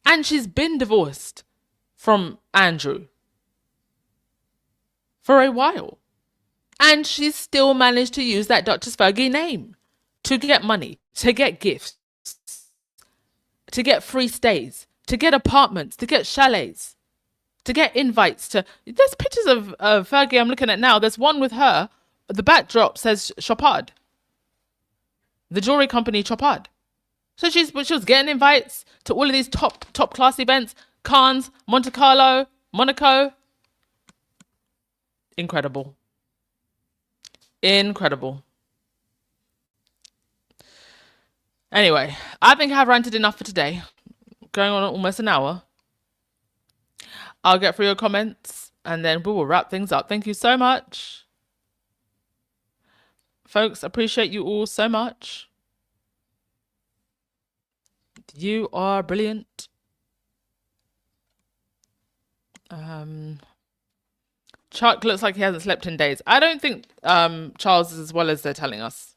And she's been divorced from Andrew for a while. And she's still managed to use that Duchess Fergie name to get money, to get gifts, to get free stays, to get apartments, to get chalets, to get invites to... There's pictures of Fergie I'm looking at now. There's one with her. The backdrop says Chopard. The jewelry company Chopard. So she was getting invites to all of these top class events. Cannes, Monte Carlo, Monaco. Incredible. Incredible. Anyway, I think I've ranted enough for today. Going on almost an hour. I'll get through your comments and then we will wrap things up. Thank you so much. Folks, appreciate you all so much. You are brilliant. Chuck looks like he hasn't slept in days. I don't think Charles is as well as they're telling us.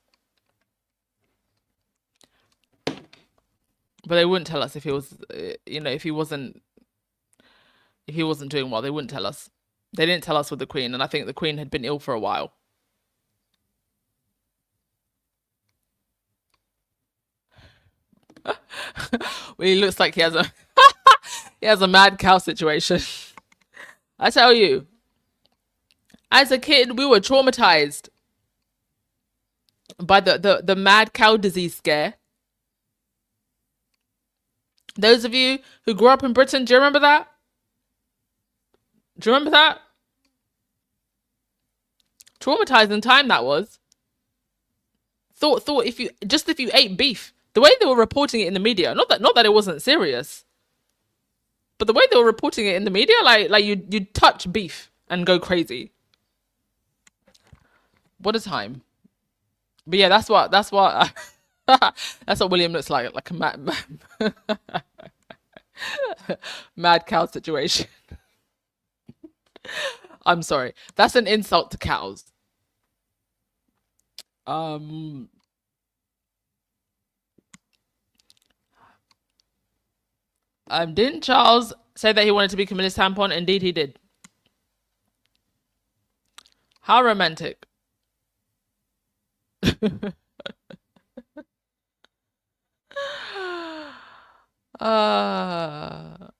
But they wouldn't tell us if he was, if he wasn't doing well. They wouldn't tell us. They didn't tell us with the Queen, and I think the Queen had been ill for a while. Well, he looks like he has a mad cow situation. I tell you, as a kid, we were traumatized by the mad cow disease scare. Those of you who grew up in Britain, do you remember that? Do you remember that? Traumatizing time that was. Thought if you ate beef, the way they were reporting it in the media, not that it wasn't serious, but the way they were reporting it in the media, like you'd touch beef and go crazy. What a time. But yeah, that's what that's what William looks like a mad cow situation. I'm sorry, that's an insult to cows. Um, didn't Charles say that he wanted to be Camilla's tampon? Indeed, he did. How romantic. uh...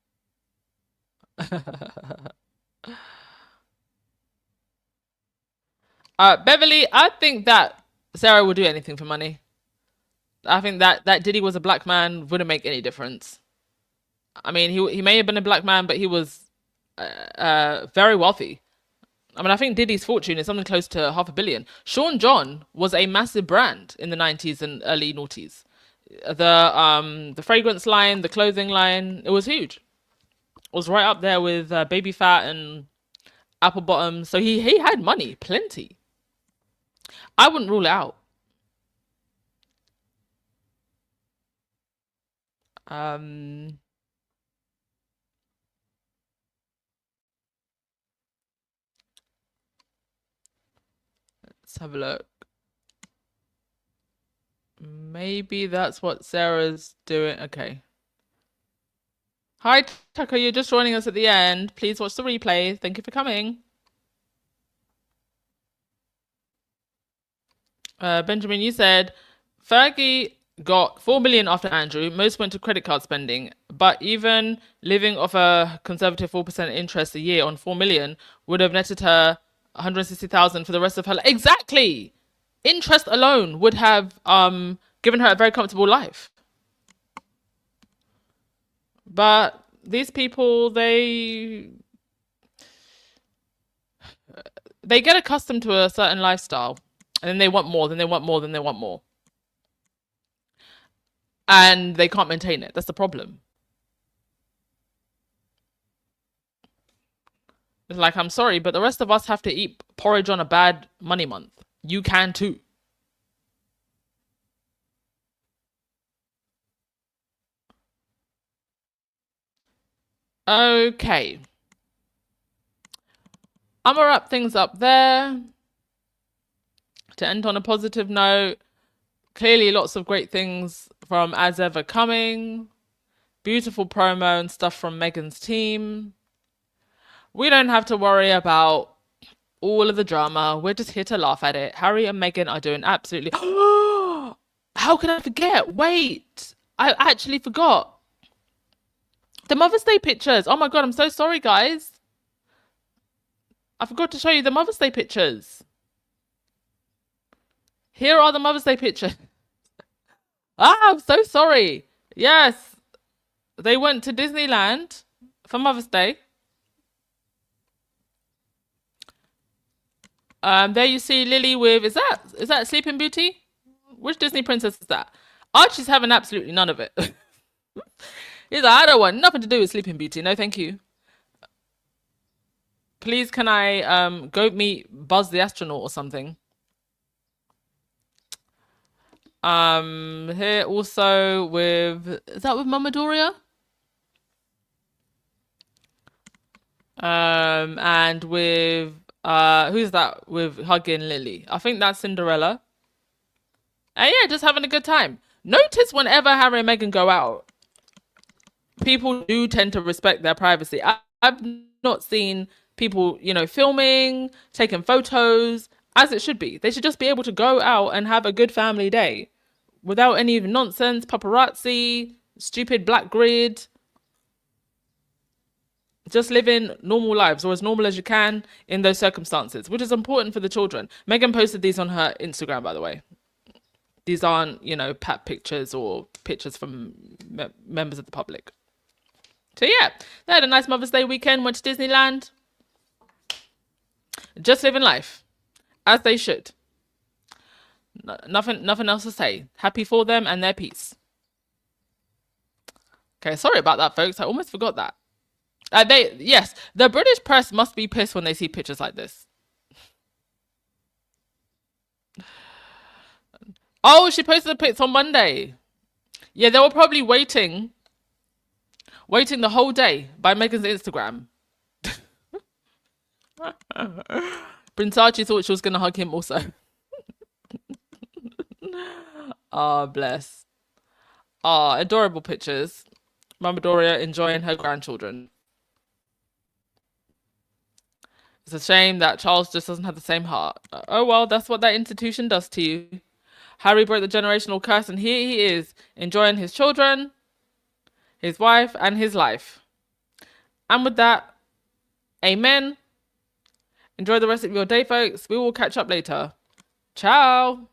Beverly, I think that Sarah would do anything for money. I think that Diddy was a black man wouldn't make any difference. I mean, he may have been a black man, but he was very wealthy. I mean, I think Diddy's fortune is something close to $500 million. Sean John was a massive brand in the 90s and early noughties. The fragrance line, the clothing line, it was huge. It was right up there with Baby Fat and Apple Bottom. So he had money, plenty. I wouldn't rule it out. Let's have a look. Maybe that's what Sarah's doing. Okay. Hi, Tucker. You're just joining us at the end. Please watch the replay. Thank you for coming. Benjamin, you said Fergie got 4 million after Andrew. Most went to credit card spending, but even living off a conservative 4% interest a year on 4 million would have netted her 160,000 for the rest of her life. Exactly. Interest alone would have given her a very comfortable life. But these people, they get accustomed to a certain lifestyle, and then they want more, then they want more, then they want more. And they can't maintain it. That's the problem. It's like, I'm sorry, but the rest of us have to eat porridge on a bad money month. You can too. Okay. I'm gonna wrap things up there. To end on a positive note, clearly lots of great things from As Ever coming. Beautiful promo and stuff from Meghan's team. We don't have to worry about all of the drama. We're just here to laugh at it. Harry and Meghan are doing absolutely... How can I forget? Wait, I actually forgot. The Mother's Day pictures. Oh my God, I'm so sorry, guys. I forgot to show you the Mother's Day pictures. Here are the Mother's Day pictures. I'm so sorry. Yes, they went to Disneyland for Mother's Day. There you see Lily with, is that Sleeping Beauty? Which Disney princess is that? Archie's having absolutely none of it. He's like, I don't want nothing to do with Sleeping Beauty. No, thank you. Please, can I go meet Buzz the astronaut or something? Here also with, is that with Mama Doria? And with who's that with hugging Lily? I think that's Cinderella. And yeah, just having a good time. Notice whenever Harry and Meghan go out, people do tend to respect their privacy. I've not seen people, filming, taking photos, as it should be. They should just be able to go out and have a good family day without any nonsense, paparazzi, stupid black grid. Just living normal lives, or as normal as you can in those circumstances, which is important for the children. Meghan posted these on her Instagram, by the way. These aren't, you know, pat pictures or pictures from members of the public. So yeah, they had a nice Mother's Day weekend, went to Disneyland. Just living life, as they should. Nothing else to say. Happy for them and their peace. Okay, sorry about that, folks. I almost forgot that. Yes, the British press must be pissed when they see pictures like this. Oh, she posted the pics on Monday. Yeah, they were probably waiting the whole day by Meghan's Instagram. Prince Archie thought she was going to hug him also. Oh, bless. Oh, adorable pictures. Mama Doria enjoying her grandchildren. It's a shame that Charles just doesn't have the same heart. Oh, well, that's what that institution does to you. Harry broke the generational curse, and here he is, enjoying his children, his wife, and his life. And with that, amen. Enjoy the rest of your day, folks. We will catch up later. Ciao.